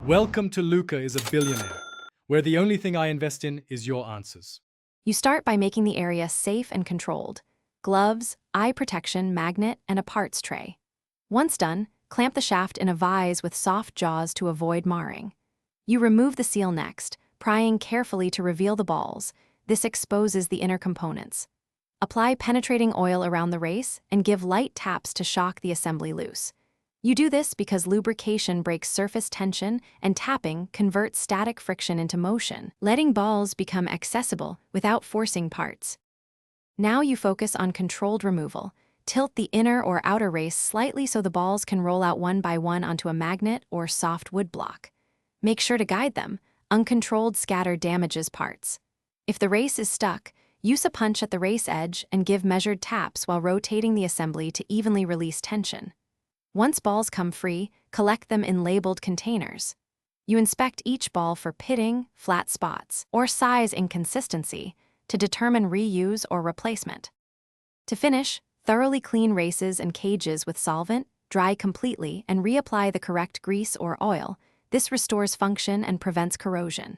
Welcome to Luca is a billionaire, where the only thing I invest in is your answers. You start by making the area safe and controlled. Gloves, eye protection, magnet, and a parts tray. Once done, clamp the shaft in a vise with soft jaws to avoid marring. You remove the seal next, prying carefully to reveal the balls. This exposes the inner components. Apply penetrating oil around the race and give light taps to shock the assembly loose. You do this because lubrication breaks surface tension and tapping converts static friction into motion, letting balls become accessible without forcing parts. Now you focus on controlled removal. Tilt the inner or outer race slightly so the balls can roll out one by one onto a magnet or soft wood block. Make sure to guide them. Uncontrolled scatter damages parts. If the race is stuck, use a punch at the race edge and give measured taps while rotating the assembly to evenly release tension. Once balls come free, collect them in labeled containers. You inspect each ball for pitting, flat spots, or size inconsistency to determine reuse or replacement. To finish, thoroughly clean races and cages with solvent, dry completely, and reapply the correct grease or oil. This restores function and prevents corrosion.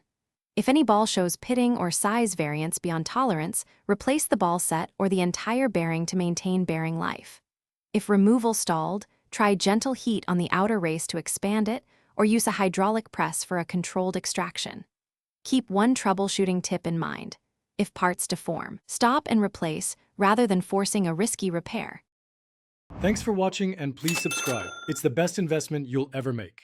If any ball shows pitting or size variance beyond tolerance, replace the ball set or the entire bearing to maintain bearing life. If removal stalled, try gentle heat on the outer race to expand it, or use a hydraulic press for a controlled extraction. Keep one troubleshooting tip in mind. If parts deform, stop and replace rather than forcing a risky repair. Thanks for watching and please subscribe. It's the best investment you'll ever make.